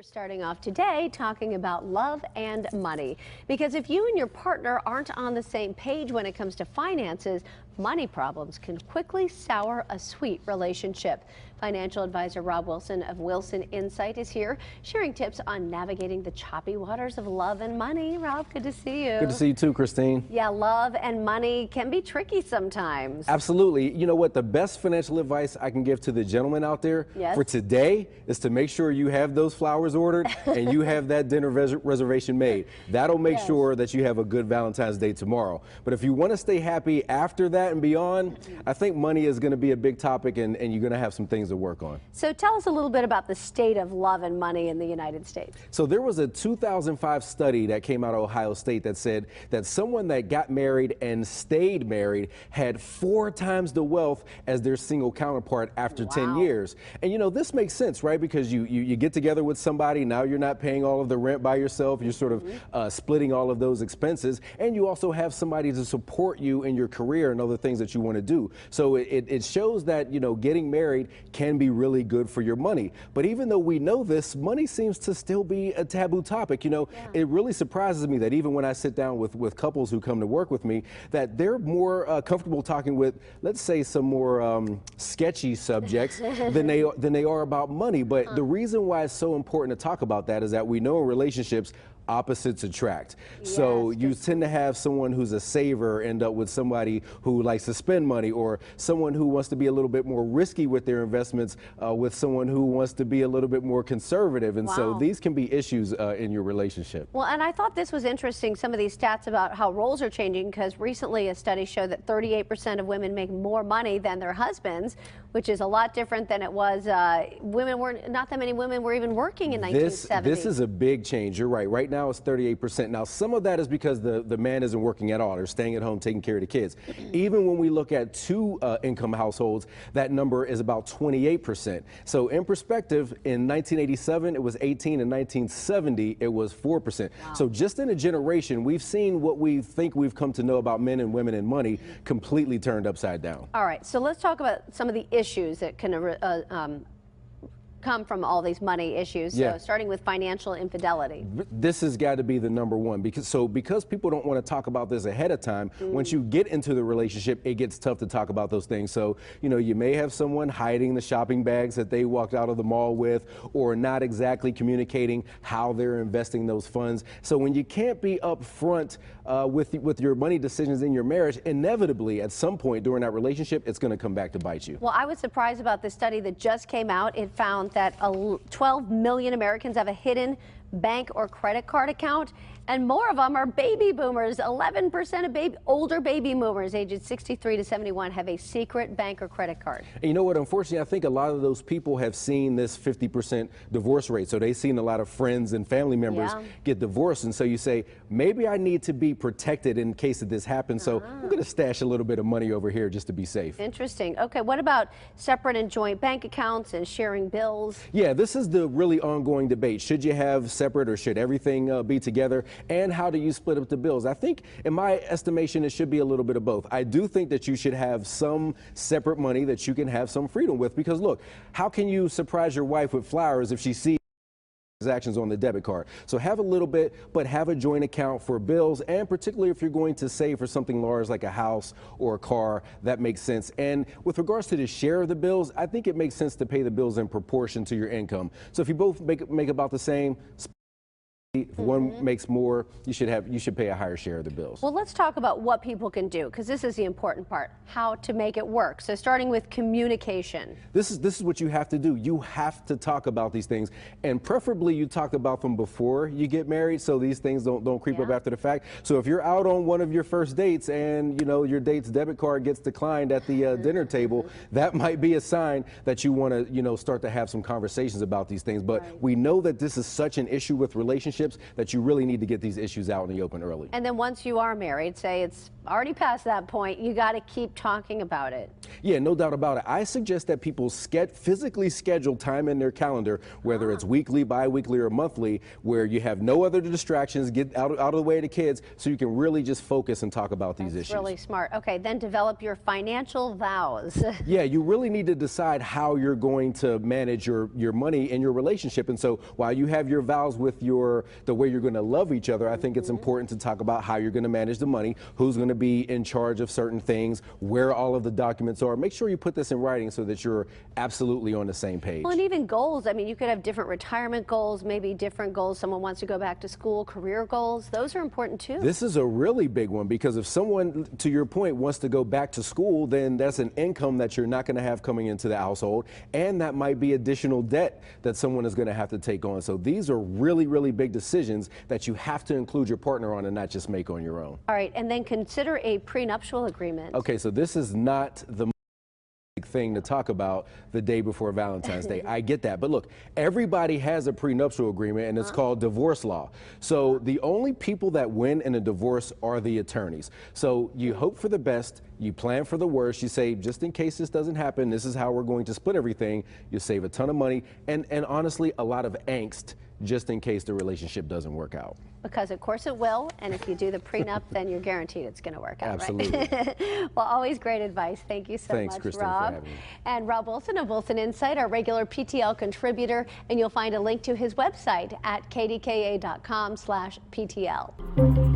We're starting off today talking about love and money, because if you and your partner aren't on the same page when it comes to finances, money problems can quickly sour a sweet relationship. Financial advisor Rob Wilson of Wilson Insight is here sharing tips on navigating the choppy waters of love and money. Rob, good to see you. Good to see you too, Christine. Yeah, love and money can be tricky sometimes. Absolutely. You know what? The best financial advice I can give to the gentleman out there for today is to make sure you have those flowers ordered and you have that dinner reservation made. That'll make sure that you have a good Valentine's Day tomorrow. But if you want to stay happy after that and beyond, I think money is going to be a big topic, and you're going to have some things to work on. So tell us a little bit about the state of love and money in the United States. So there was a 2005 study that came out of Ohio State that said that someone that got married and stayed married had 4 times the wealth as their single counterpart after 10 years. And you know, this makes sense, right? Because you get together with somebody, now you're not paying all of the rent by yourself, you're sort of splitting all of those expenses, and you also have somebody to support you in your career and other things that you want to do. So it shows that, you know, getting married can be really good for your money. But even though we know this, money seems to still be a taboo topic. You know, it really surprises me that even when I sit down with couples who come to work with me, that they're more comfortable talking with, let's say, some more sketchy subjects than they are about money. But the reason why it's so important to talk about that is that we know in relationships, opposites attract. So you tend to have someone who's a saver end up with somebody who likes to spend money, or someone who wants to be a little bit more risky with their investments with someone who wants to be a little bit more conservative. And so these can be issues in your relationship. Well, and I thought this was interesting, some of these stats about how roles are changing, because recently a study showed that 38% of women make more money than their husbands, which is a lot different than it was. Not that many women were even working in 1970. This is a big change. You're right. Right now it's 38%. Now some of that is because the man isn't working at all. They're staying at home taking care of the kids. Even when we look at 2 income households, that number is about 28%. So in perspective, in 1987 it was 18, in 1970 it was 4%. So just in a generation, we've seen what we think we've come to know about men and women and money completely turned upside down. All right, so let's talk about some of the issues that can come from all these money issues. So starting with financial infidelity. This has got to be the number one, because people don't want to talk about this ahead of time. Once you get into the relationship, it gets tough to talk about those things. So, you know, you may have someone hiding the shopping bags that they walked out of the mall with, or not exactly communicating how they're investing those funds. So when you can't be upfront with your money decisions in your marriage, inevitably at some point during that relationship, it's going to come back to bite you. Well, I was surprised about this study that just came out. It found that 12 million Americans have a hidden bank or credit card account, and more of them are baby boomers. 11% of older baby boomers ages 63 to 71 have a secret bank or credit card. And you know what? Unfortunately, I think a lot of those people have seen this 50% divorce rate. So they've seen a lot of friends and family members get divorced. And so you say, maybe I need to be protected in case that this happens. So I'm going to stash a little bit of money over here just to be safe. Interesting. Okay, what about separate and joint bank accounts and sharing bills? Yeah, this is the really ongoing debate. Should you have separate, or should everything be together? And how do you split up the bills? I think, in my estimation, it should be a little bit of both. I do think that you should have some separate money that you can have some freedom with, because look, how can you surprise your wife with flowers if she sees transactions on the debit card? So have a little bit, but have a joint account for bills, and particularly if you're going to save for something large like a house or a car, that makes sense. And with regards to the share of the bills, I think it makes sense to pay the bills in proportion to your income. So if you both make about the same, if one makes more, you should pay a higher share of the bills. Well, let's talk about what people can do, because this is the important part, how to make it work. So starting with communication. This is what you have to do. You have to talk about these things, and preferably you talk about them before you get married, so these things don't creep up after the fact. So if you're out on one of your first dates and you know your date's debit card gets declined at the dinner table, that might be a sign that you want to start to have some conversations about these things. But we know that this is such an issue with relationships that you really need to get these issues out in the open early. And then once you are married, say it's already past that point. You got to keep talking about it. Yeah, no doubt about it. I suggest that people physically schedule time in their calendar, whether it's weekly, bi-weekly, or monthly, where you have no other distractions, get out of the way of the kids, so you can really just focus and talk about these issues. That's really smart. Okay, then develop your financial vows. Yeah, you really need to decide how you're going to manage your money in your relationship. And so while you have your vows with the way you're going to love each other, I think it's important to talk about how you're going to manage the money, who's going to be in charge of certain things, where all of the documents are. Make sure you put this in writing so that you're absolutely on the same page. Well, and even goals. I mean, you could have different retirement goals, maybe different goals. Someone wants to go back to school, career goals. Those are important too. This is a really big one, because if someone, to your point, wants to go back to school, then that's an income that you're not going to have coming into the household, and that might be additional debt that someone is going to have to take on. So these are really, really big decisions that you have to include your partner on and not just make on your own. All right, and then consider a prenuptial agreement. Okay, so this is not the thing to talk about the day before Valentine's Day. I get that. But look, everybody has a prenuptial agreement, and it's called divorce law. So the only people that win in a divorce are the attorneys. So you hope for the best, you plan for the worst, you say, just in case this doesn't happen, this is how we're going to split everything. You save a ton of money and honestly a lot of angst, just in case the relationship doesn't work out. Because of course it will, and if you do the prenup, then you're guaranteed it's going to work out. Absolutely. Right? Well, always great advice. Thank you so Thanks, much, Kristen, Rob. for having me. And Rob Wilson of Wilson Insight, our regular PTL contributor, and you'll find a link to his website at kdka.com/PTL.